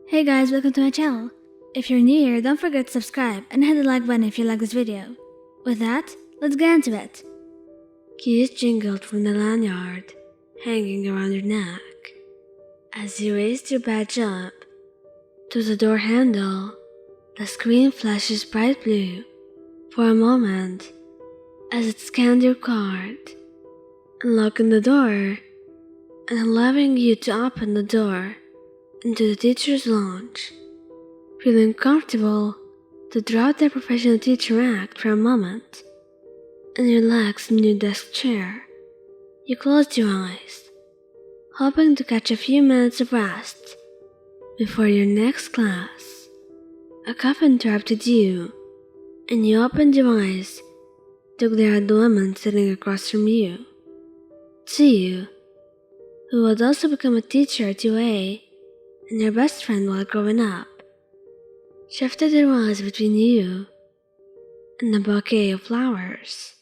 Hey guys, welcome to my channel. If you're new here, don't forget to subscribe and hit the like button if you like this video. With that, let's get into it. Keys jingled from the lanyard, hanging around your neck. As you raised your badge up to the door handle, the screen flashes bright blue for a moment as it scanned your card, unlocking the door and allowing you to open the door into the teacher's lounge. Feeling comfortable to drop the professional teacher act for a moment and relax in your desk chair, you closed your eyes, hoping to catch a few minutes of rest before your next class. A cough interrupted you, and you opened your eyes to glare at the woman sitting across from you. Tsu, who would also become a teacher at UA and your best friend while growing up, shifted her eyes between you and the bouquet of flowers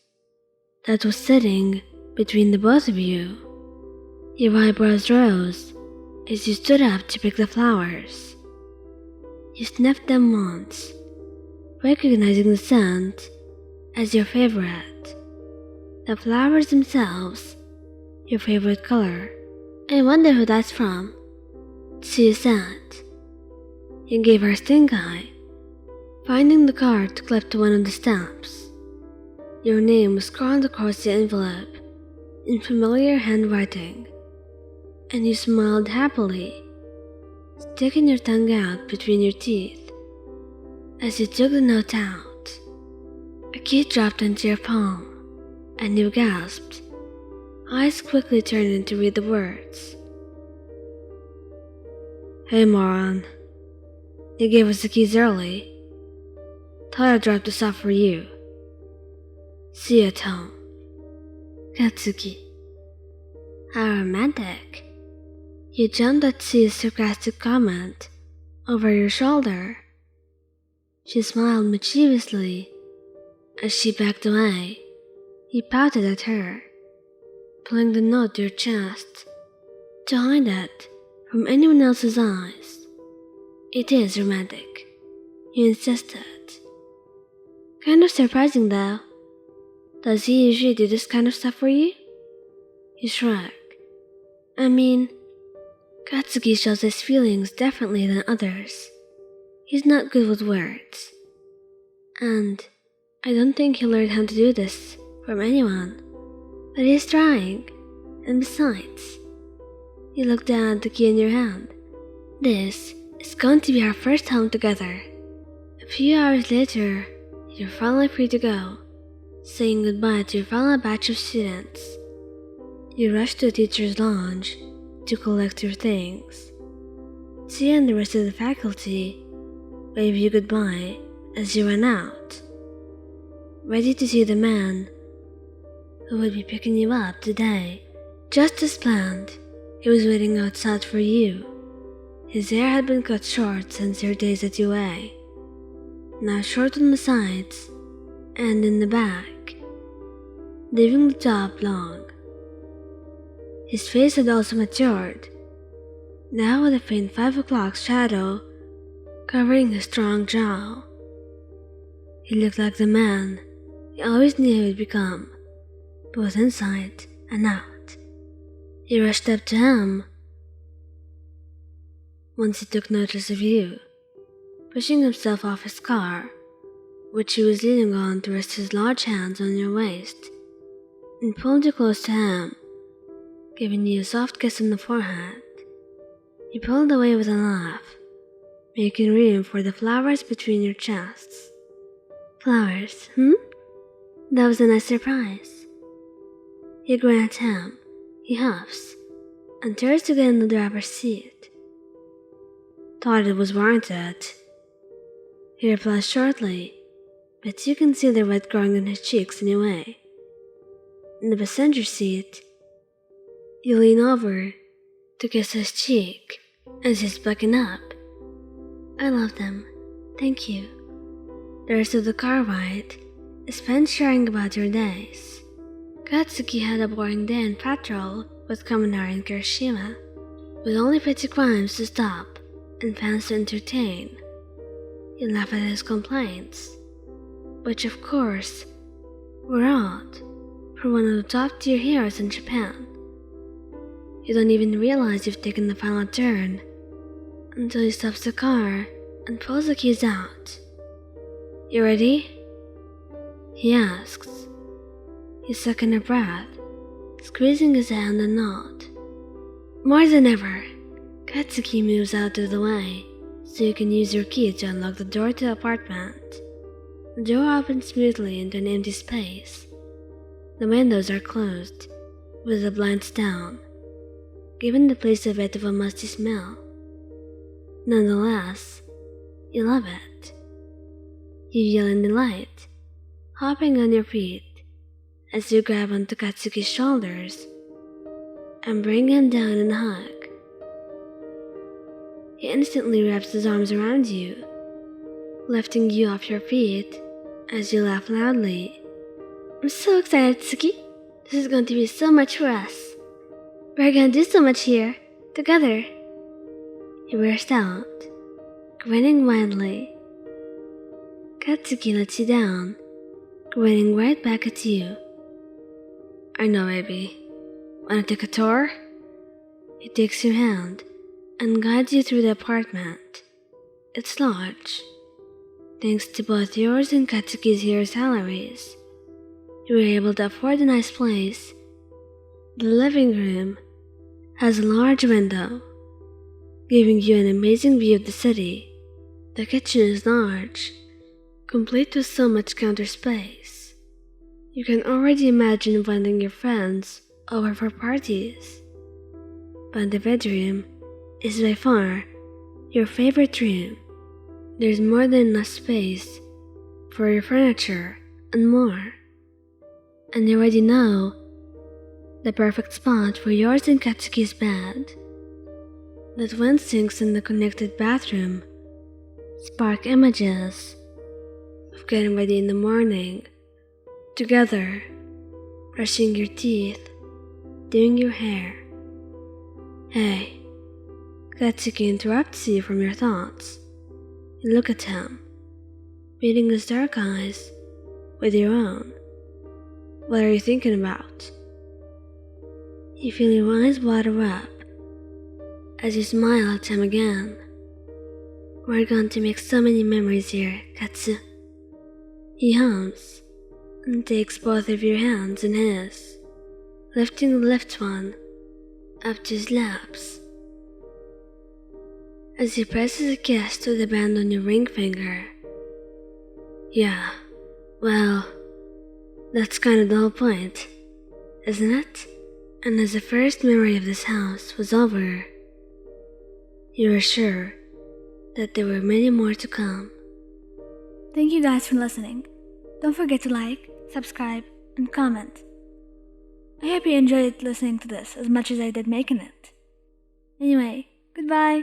that was sitting between the both of you. Your eyebrows rose as you stood up to pick the flowers. You sniffed them once, recognizing the scent as your favorite. The flowers themselves, your favorite color. I wonder who that's from, she said. You gave her a stink eye, finding the card to clip to one of the stamps. Your name was scrawled across the envelope in familiar handwriting, and you smiled happily, sticking your tongue out between your teeth as you took the note out. A key dropped into your palm, and you gasped, eyes quickly turning to read the words. Hey moron, you gave us the keys early. Thought I dropped this off for you. See you at home. Katsuki. How romantic. You jumped at Tsu's sarcastic comment over your shoulder. She smiled mischievously as she backed away. You pouted at her, pulling the note to your chest to hide it from anyone else's eyes. It is romantic, you insisted. Kind of surprising though. Does he usually do this kind of stuff for you? You shrugged. I mean, Katsuki shows his feelings differently than others. He's not good with words. And I don't think he learned how to do this from anyone. But he's trying. And besides, you looked down at the key in your hand. This is going to be our first home together. A few hours later, you're finally free to go, saying goodbye to your final batch of students. You rush to the teacher's lounge to collect your things. She and the rest of the faculty wave you goodbye as you run out, ready to see the man who would be picking you up today. Just as planned, he was waiting outside for you. His hair had been cut short since your days at UA, now short on the sides and in the back, leaving the top long. His face had also matured, now with a faint 5 o'clock shadow covering his strong jaw. He looked like the man you always knew he would become, both inside and out. You rushed up to him once he took notice of you, pushing himself off his car, which he was leaning on to rest his large hands on your waist, and pulled you close to him, giving you a soft kiss on the forehead. He pulled away with a laugh, making room for the flowers between your chests. Flowers, That was a nice surprise. You grin at him. He huffs and turns to get in the driver's seat. Thought it was warranted. He replies shortly, but you can see the red growing on his cheeks anyway. In the passenger seat, you lean over to kiss his cheek as he's backing up. I love them, thank you. The rest of the car ride is spent sharing about your days. Katsuki had a boring day in patrol with Kaminari and Kirishima, with only petty crimes to stop and fans to entertain. You laugh at his complaints, which of course were odd for one of the top-tier heroes in Japan. You don't even realize you've taken the final turn until he stops the car and pulls the keys out. You ready? He asks. He's second a breath, squeezing his hand and nod. More than ever, Katsuki moves out of the way so you can use your key to unlock the door to the apartment. The door opens smoothly into an empty space. The windows are closed, with the blinds down, giving the place a bit of a musty smell. Nonetheless, you love it. You yell in delight, hopping on your feet as you grab onto Katsuki's shoulders and bring him down in a hug. He instantly wraps his arms around you, lifting you off your feet as you laugh loudly. I'm so excited, Tsuki. This is going to be so much for us. We're going to do so much here, together. He burst out, grinning widely. Katsuki lets you down, grinning right back at you. I know, baby. Wanna take a tour? He takes your hand and guides you through the apartment. It's large. Thanks to both yours and Katsuki's year's salaries, you were able to afford a nice place. The living room has a large window, giving you an amazing view of the city. The kitchen is large, complete with so much counter space. You can already imagine inviting your friends over for parties. But the bedroom is by far your favorite room. There's more than enough space for your furniture and more. And you already know the perfect spot for yours and Katsuki's bed. The twin sinks in the connected bathroom spark images of getting ready in the morning, together, brushing your teeth, doing your hair. Hey, Katsuki interrupts you from your thoughts. You look at him, meeting his dark eyes with your own. What are you thinking about? You feel your eyes water up as you smile at him again. We're going to make so many memories here, Katsu. He hums and takes both of your hands in his, lifting the left one up to his laps. As he presses a kiss to the band on your ring finger. Yeah, well, that's kind of the whole point, isn't it? And as the first memory of this house was over, you were sure that there were many more to come. Thank you guys for listening. Don't forget to like, subscribe, and comment. I hope you enjoyed listening to this as much as I did making it. Anyway, goodbye.